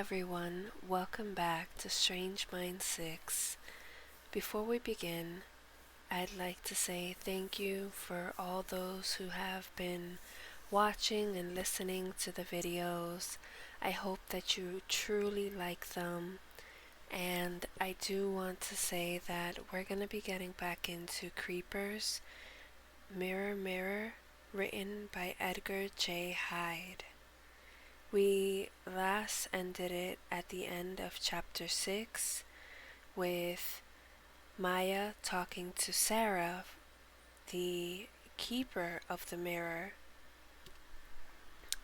everyone, welcome back to Strange Mind 6. Before we begin, I'd like to say thank you for all those who have been watching and listening to the videos. I hope that you truly like them, and I do want to say that we're going to be getting back into Creepers, Mirror Mirror, written by Edgar J. Hyde. We last ended it at the end of chapter 6 with Maya talking to Sarah, the keeper of the mirror,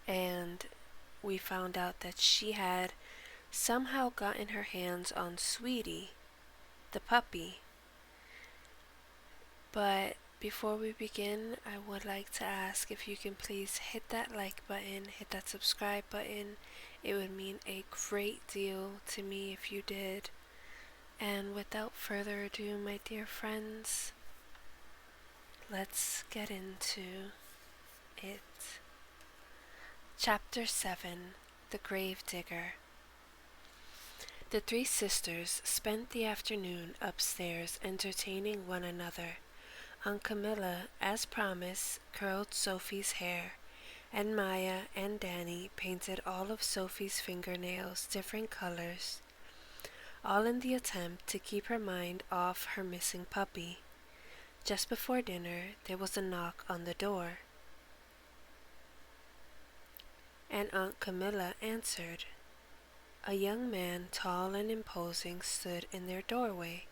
and we found out that she had somehow gotten her hands on Sweetie, the puppy. But before we begin, I would like to ask if you can please hit that like button, hit that subscribe button. It would mean a great deal to me if you did. And without further ado, my dear friends, let's get into it. Chapter 7, The Gravedigger. The three sisters spent the afternoon upstairs entertaining one another. Aunt Camilla, as promised, curled Sophie's hair, and Maya and Danny painted all of Sophie's fingernails different colors, all in the attempt to keep her mind off her missing puppy. Just before dinner, there was a knock on the door, and Aunt Camilla answered. A young man, tall and imposing, stood in their doorway.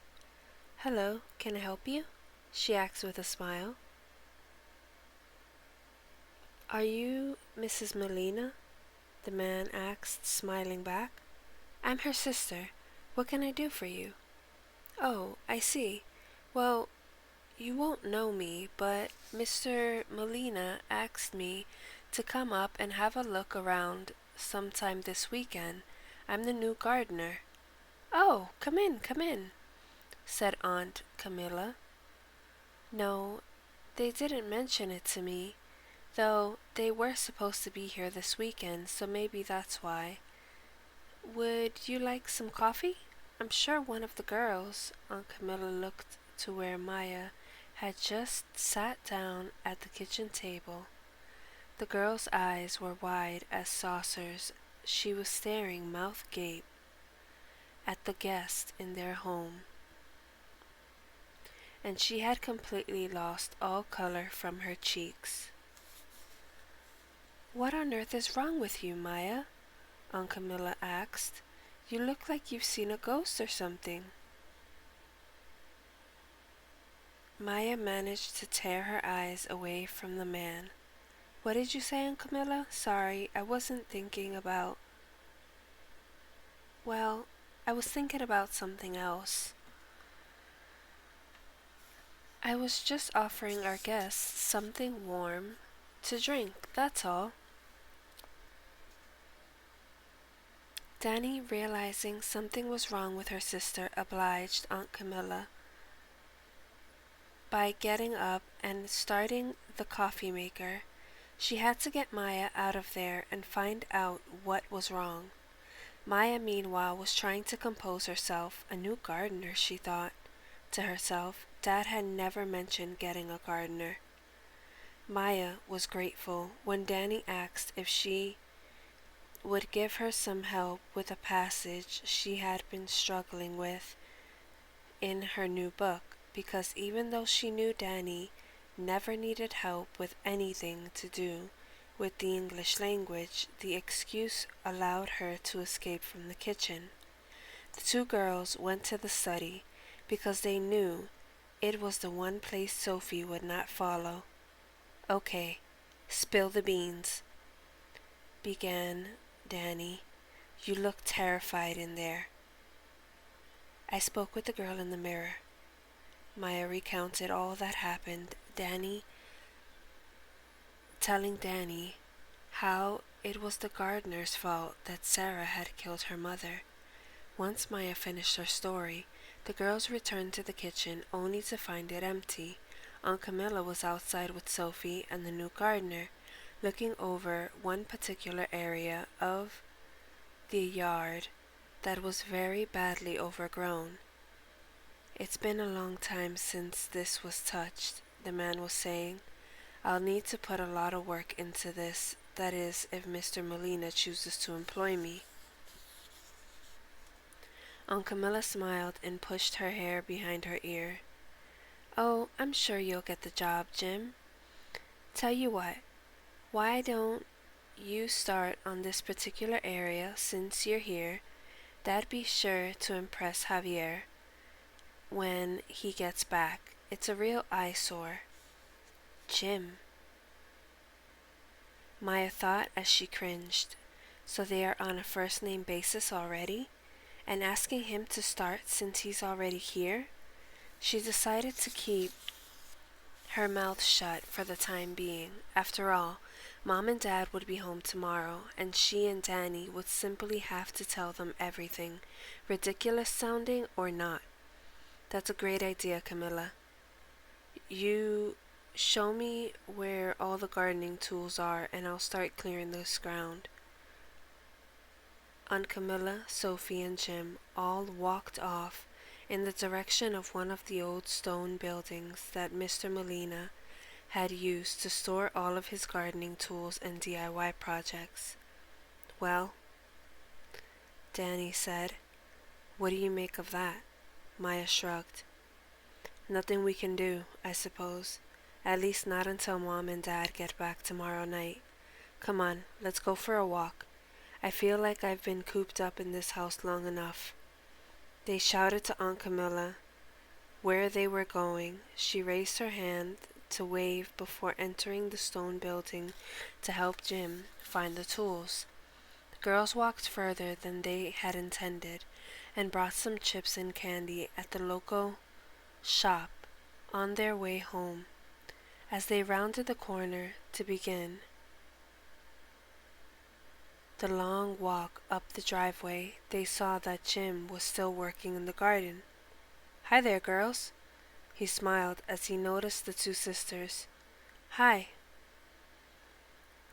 "Hello, can I help you?" she asked with a smile. "Are you Mrs. Melina?" the man asked, smiling back. "I'm her sister. What can I do for you?" "Oh, I see. Well, you won't know me, but Mr. Molina asked me to come up and have a look around sometime this weekend. I'm the new gardener." "Oh, come in," said Aunt Camilla. "No, they didn't mention it to me, though they were supposed to be here this weekend, so maybe that's why. Would you like some coffee? I'm sure one of the girls." Aunt Camilla looked to where Maya had just sat down at the kitchen table. The girl's eyes were wide as saucers. She was staring mouth agape at the guest in their home, and she had completely lost all color from her cheeks. "What on earth is wrong with you, Maya?" Aunt Camilla asked. "You look like you've seen a ghost or something." Maya managed to tear her eyes away from the man. "What did you say, Aunt Camilla? Sorry, I wasn't thinking about... Well, I was thinking about something else. I was just offering our guests something warm to drink, that's all." Danny, realizing something was wrong with her sister, obliged Aunt Camilla by getting up and starting the coffee maker. She had to get Maya out of there and find out what was wrong. Maya, meanwhile, was trying to compose herself. A new gardener, she thought to herself. Dad had never mentioned getting a gardener. Maya was grateful when Danny asked if she would give her some help with a passage she had been struggling with in her new book, because even though she knew Danny never needed help with anything to do with the English language, the excuse allowed her to escape from the kitchen. The two girls went to the study because they knew it was the one place Sophie would not follow. "Okay, spill the beans," began Danny. "You look terrified in there." "I spoke with the girl in the mirror." Maya recounted all that happened, telling Danny how it was the gardener's fault that Sarah had killed her mother. Once Maya finished her story, the girls returned to the kitchen only to find it empty. Aunt Camilla was outside with Sophie and the new gardener, looking over one particular area of the yard that was very badly overgrown. "It's been a long time since this was touched," the man was saying. "I'll need to put a lot of work into this, that is, if Mr. Molina chooses to employ me." Aunt Camilla smiled and pushed her hair behind her ear. "Oh, I'm sure you'll get the job, Jim. Tell you what, why don't you start on this particular area since you're here? That'd be sure to impress Javier when he gets back. It's a real eyesore." "Jim," Maya thought as she cringed. So they are on a first-name basis already? And asking him to start since he's already here? She decided to keep her mouth shut for the time being. After all, Mom and Dad would be home tomorrow, and she and Danny would simply have to tell them everything, ridiculous sounding or not. "That's a great idea, Camilla. You show me where all the gardening tools are, and I'll start clearing this ground." Aunt Camilla, Sophie, and Jim all walked off in the direction of one of the old stone buildings that Mr. Molina had used to store all of his gardening tools and DIY projects. "Well," Danny said, "what do you make of that?" Maya shrugged. "Nothing we can do, I suppose. At least not until Mom and Dad get back tomorrow night. Come on, let's go for a walk. I feel like I've been cooped up in this house long enough." They shouted to Aunt Camilla where they were going. She raised her hand to wave before entering the stone building to help Jim find the tools. The girls walked further than they had intended and brought some chips and candy at the local shop on their way home. As they rounded the corner to begin the long walk up the driveway, they saw that Jim was still working in the garden. "Hi there, girls." He smiled as he noticed the two sisters. "Hi,"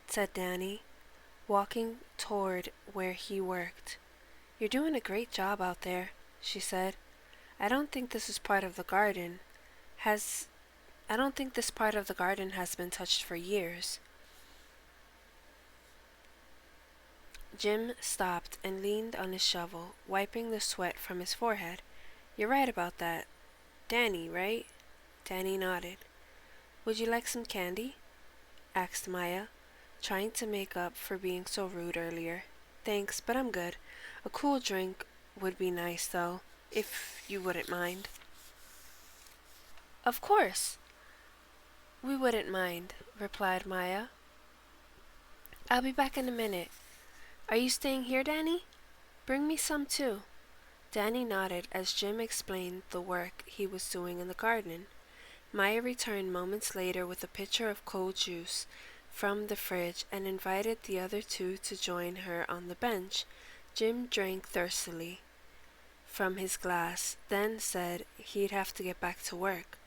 said Danny, walking toward where he worked. "You're doing a great job out there," she said. I don't think this part of the garden has been touched for years." Jim stopped and leaned on his shovel, wiping the sweat from his forehead. "You're right about that. Danny, right?" Danny nodded. "Would you like some candy?" asked Maya, trying to make up for being so rude earlier. "Thanks, but I'm good. A cool drink would be nice, though, if you wouldn't mind." "Of course we wouldn't mind," replied Maya. "I'll be back in a minute. Are you staying here, Danny? Bring me some too." Danny nodded as Jim explained the work he was doing in the garden. Maya returned moments later with a pitcher of cold juice from the fridge and invited the other two to join her on the bench. Jim drank thirstily from his glass, then said he'd have to get back to work.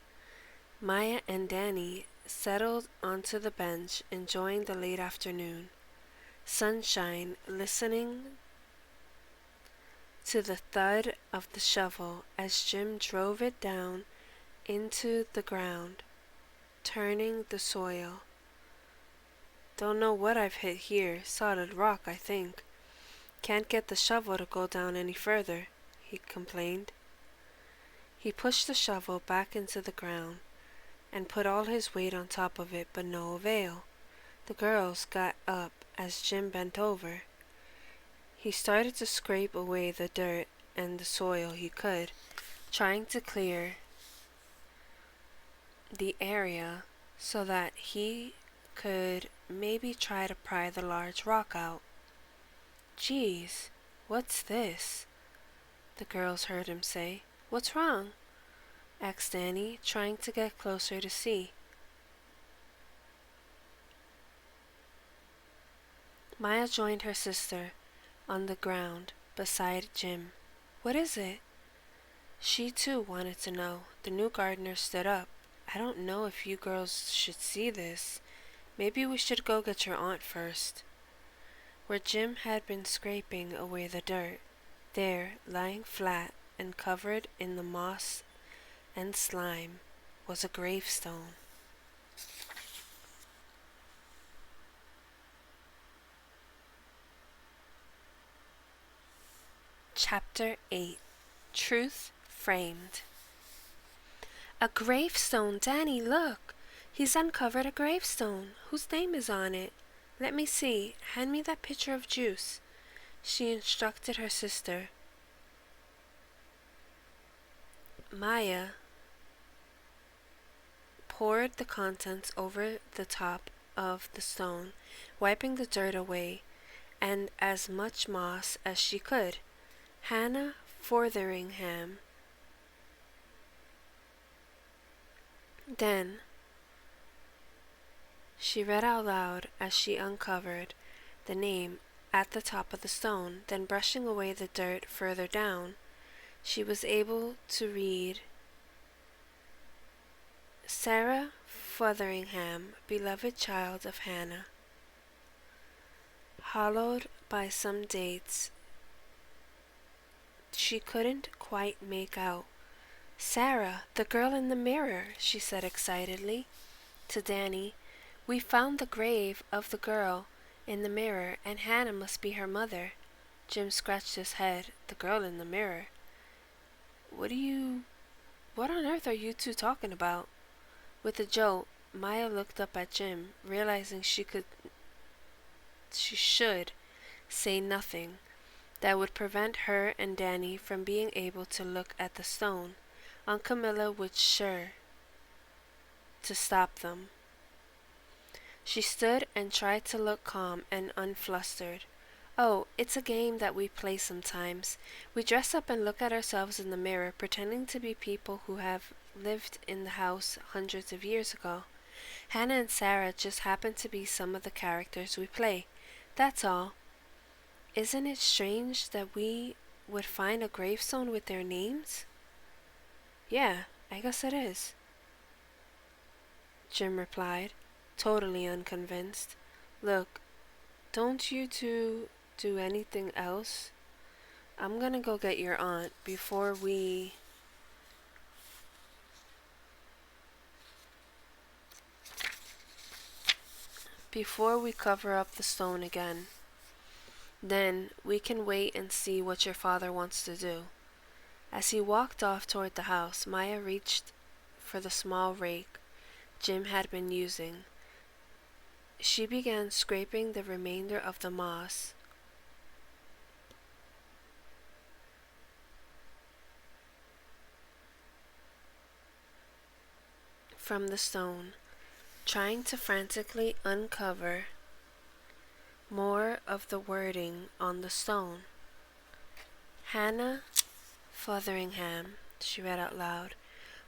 Maya and Danny settled onto the bench, enjoying the late afternoon sunshine, listening to the thud of the shovel as Jim drove it down into the ground, turning the soil. "Don't know what I've hit here. Solid rock, I think. Can't get the shovel to go down any further," he complained. He pushed the shovel back into the ground and put all his weight on top of it, but no avail. The girls got up as Jim bent over. He started to scrape away the dirt and the soil he could, trying to clear the area so that he could maybe try to pry the large rock out. "Geez, what's this?" the girls heard him say. "What's wrong?" asked Danny, trying to get closer to see. Maya joined her sister on the ground beside Jim. "What is it?" She too wanted to know. The new gardener stood up. "I don't know if you girls should see this. Maybe we should go get your aunt first." where Jim had been scraping away the dirt. There, lying flat and covered in the moss and slime, was a gravestone. Chapter 8. Truth Framed. A gravestone! Danny, look! He's uncovered a gravestone. Whose name is on it? Let me see. Hand me that pitcher of juice, she instructed her sister. Maya poured the contents over the top of the stone, wiping the dirt away and as much moss as she could. Hannah Fotheringham. Then she read out loud as she uncovered the name at the top of the stone. Then, brushing away the dirt further down, she was able to read, Sarah Fotheringham, beloved child of Hannah. Hollowed by some dates she couldn't quite make out. Sarah, the girl in the mirror, she said excitedly to Danny. We found the grave of the girl in the mirror, and Hannah must be her mother. Jim scratched his head. The girl in the mirror? What on earth are you two talking about? With a jolt, Maya looked up at Jim, realizing she should say nothing that would prevent her and Danny from being able to look at the stone. Aunt Camilla was sure to stop them. She stood and tried to look calm and unflustered. Oh, it's a game that we play sometimes. We dress up and look at ourselves in the mirror, pretending to be people who have lived in the house hundreds of years ago. Hannah and Sarah just happen to be some of the characters we play. That's all. Isn't it strange that we would find a gravestone with their names? Yeah, I guess it is, Jim replied, totally unconvinced. Look, don't you two do anything else? I'm gonna go get your aunt before we cover up the stone again. Then we can wait and see what your father wants to do. As he walked off toward the house, Maya reached for the small rake Jim had been using. She began scraping the remainder of the moss from the stone, trying to frantically uncover more of the wording on the stone. Hannah Fotheringham, she read out loud,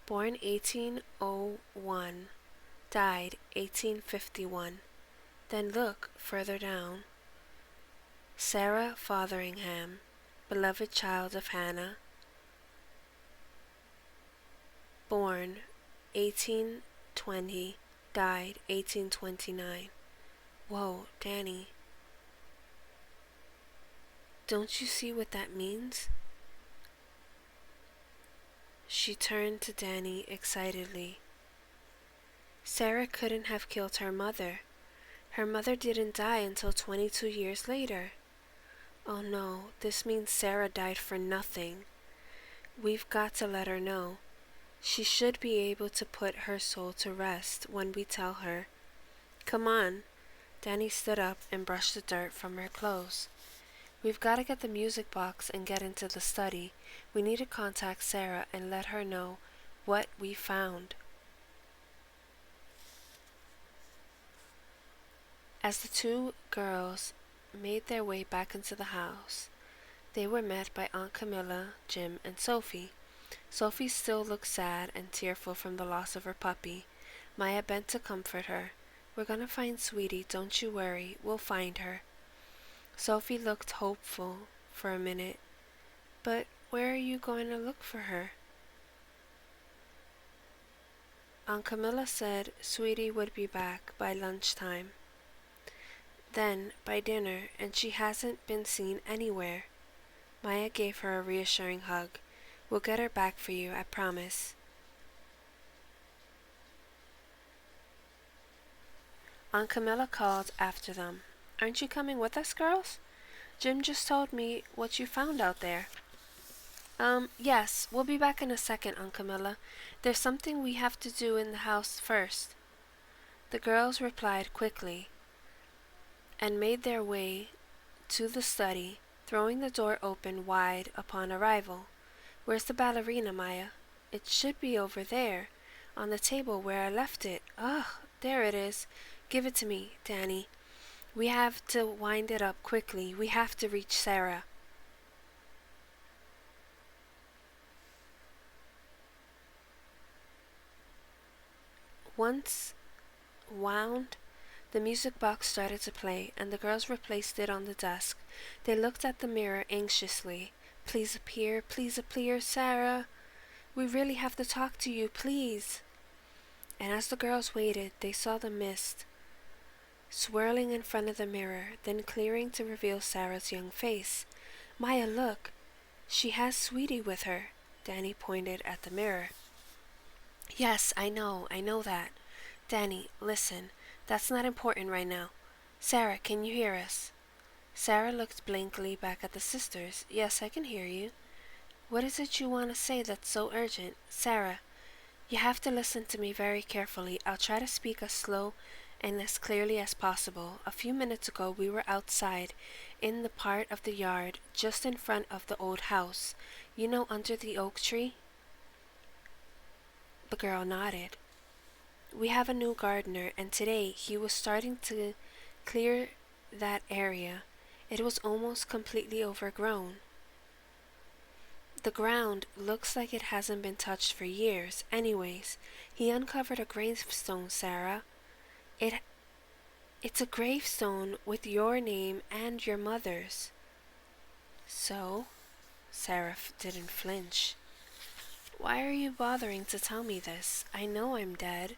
born 1801, died 1851. Then look further down. Sarah Fotheringham, beloved child of Hannah, born 1820, died 1829. Whoa, Danny. Don't you see what that means? She turned to Danny excitedly. Sarah couldn't have killed her mother. Her mother didn't die until 22 years later. Oh no, this means Sarah died for nothing. We've got to let her know. She should be able to put her soul to rest when we tell her. Come on. Danny stood up and brushed the dirt from her clothes. We've got to get the music box and get into the study. We need to contact Sarah and let her know what we found. As the two girls made their way back into the house, they were met by Aunt Camilla, Jim, and Sophie. Sophie still looked sad and tearful from the loss of her puppy. Maya bent to comfort her. We're gonna find Sweetie, don't you worry. We'll find her. Sophie looked hopeful for a minute. But where are you going to look for her? Aunt Camilla said Sweetie would be back by lunchtime. then by dinner, and she hasn't been seen anywhere. Maya gave her a reassuring hug. We'll get her back for you, I promise. Aunt Camilla called after them. Aren't you coming with us, girls? Jim just told me what you found out there. Yes, we'll be back in a second, Aunt Camilla. There's something we have to do in the house first. The girls replied quickly and made their way to the study, throwing the door open wide upon arrival. Where's the ballerina, Maya? It should be over there, on the table where I left it. Ugh, there it is. Give it to me, Danny. We have to wind it up quickly. We have to reach Sarah. Once wound, the music box started to play, and the girls replaced it on the desk. They looked at the mirror anxiously. Please appear, Sarah. We really have to talk to you, please. And as the girls waited, they saw the mist swirling in front of the mirror, then clearing to reveal Sarah's young face. Maya, look. She has Sweetie with her. Danny pointed at the mirror. Yes, I know that. Danny, listen. That's not important right now. Sarah, can you hear us? Sarah looked blankly back at the sisters. Yes, I can hear you. What is it you want to say that's so urgent? Sarah, you have to listen to me very carefully. I'll try to speak as slow and as clearly as possible. A few minutes ago, we were outside in the part of the yard just in front of the old house. You know, under the oak tree? The girl nodded. We have a new gardener, and today he was starting to clear that area. It was almost completely overgrown. The ground looks like it hasn't been touched for years. Anyways, he uncovered a gravestone, Sarah. It's a gravestone with your name and your mother's. So? Sarah didn't flinch. Why are you bothering to tell me this? I know I'm dead.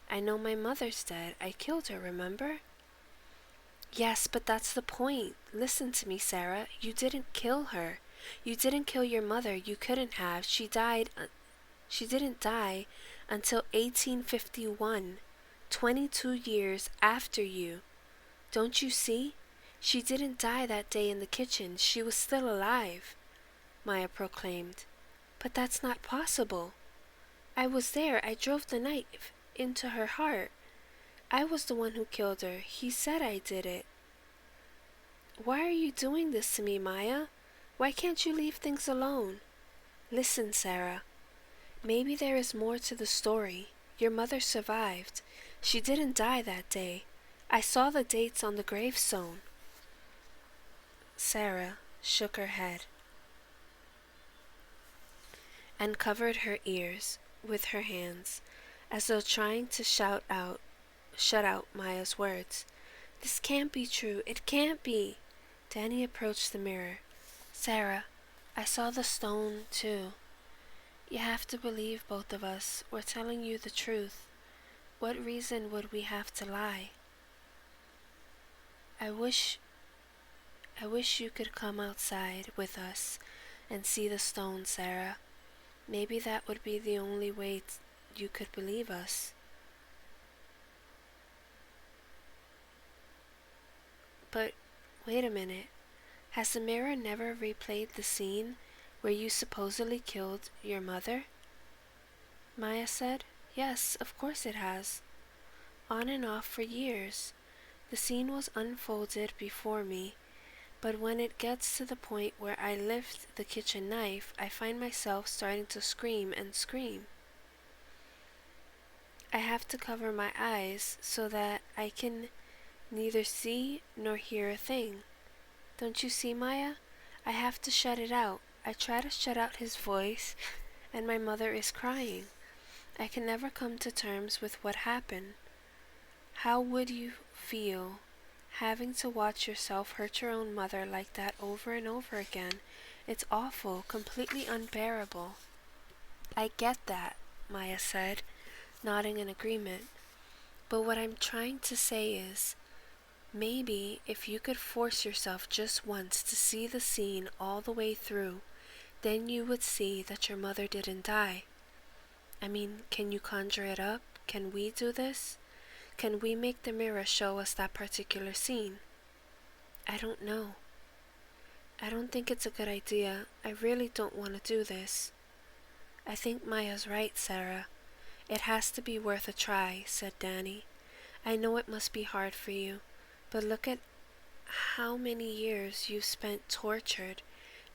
I know my mother's dead. I killed her, remember? Yes, but that's the point. Listen to me, Sarah. You didn't kill her. You didn't kill your mother. You couldn't have. She didn't die until 1851, 22 years after you. Don't you see? She didn't die that day in the kitchen. She was still alive, Maya proclaimed. But that's not possible. I was there. I drove the knife into her heart. I was the one who killed her. He said I did it. Why are you doing this to me, Maya? Why can't you leave things alone? Listen, Sarah. Maybe there is more to the story. Your mother survived. She didn't die that day. I saw the dates on the gravestone. Sarah shook her head and covered her ears with her hands, as though trying to shut out Maya's words. This can't be true. It can't be. Danny approached the mirror. Sarah, I saw the stone too. You have to believe both of us. We're telling you the truth. What reason would we have to lie? I wish you could come outside with us and see the stone, Sarah. Maybe that would be the only way you could believe us. But wait a minute. Has the mirror never replayed the scene where you supposedly killed your mother? Maya said. Yes, of course it has. On and off for years. The scene was unfolded before me, but when it gets to the point where I lift the kitchen knife, I find myself starting to scream and scream. I have to cover my eyes so that I can neither see nor hear a thing. Don't you see, Maya? I have to shut it out. I try to shut out his voice, and my mother is crying. I can never come to terms with what happened. How would you feel having to watch yourself hurt your own mother like that over and over again? It's awful, completely unbearable. I get that, Maya said, nodding in agreement. But what I'm trying to say is, Maybe if you could force yourself just once to see the scene all the way through, then you would see that your mother didn't die. I mean, can you conjure it up? Can we do this? Can we make the mirror show us that particular scene? I don't know. I don't think it's a good idea. I really don't want to do this. I think Maya's right, Sarah. It has to be worth a try, said Danny. I know it must be hard for you, but look at how many years you've spent tortured,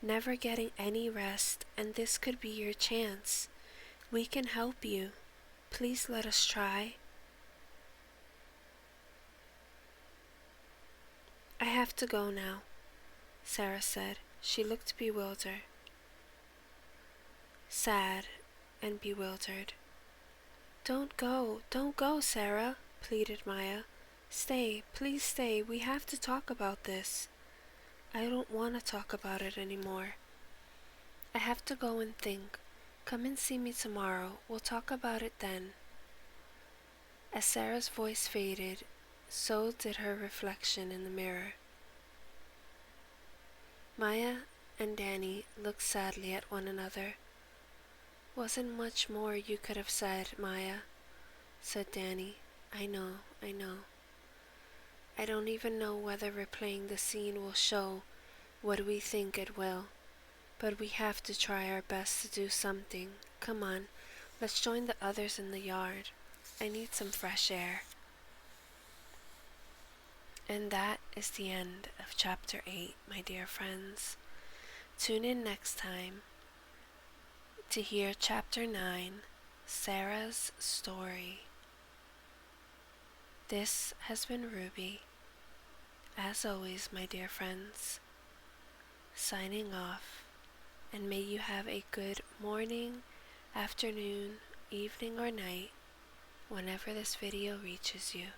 never getting any rest, and this could be your chance. We can help you. Please let us try. I have to go now, Sarah said. She looked bewildered. Sad and bewildered. Don't go, Sarah, pleaded Maya. Stay, please stay. We have to talk about this. I don't want to talk about it anymore. I have to go and think. Come and see me tomorrow. We'll talk about it then. As Sarah's voice faded, so did her reflection in the mirror. Maya and Danny looked sadly at one another. Wasn't much more you could have said, Maya, said Danny. I know. I don't even know whether replaying the scene will show what we think it will, but we have to try our best to do something. Come on, let's join the others in the yard. I need some fresh air. And that is the end of Chapter 8, my dear friends. Tune in next time to hear Chapter 9, Sarah's Story. This has been Ruby, as always, my dear friends, signing off, and may you have a good morning, afternoon, evening, or night, whenever this video reaches you.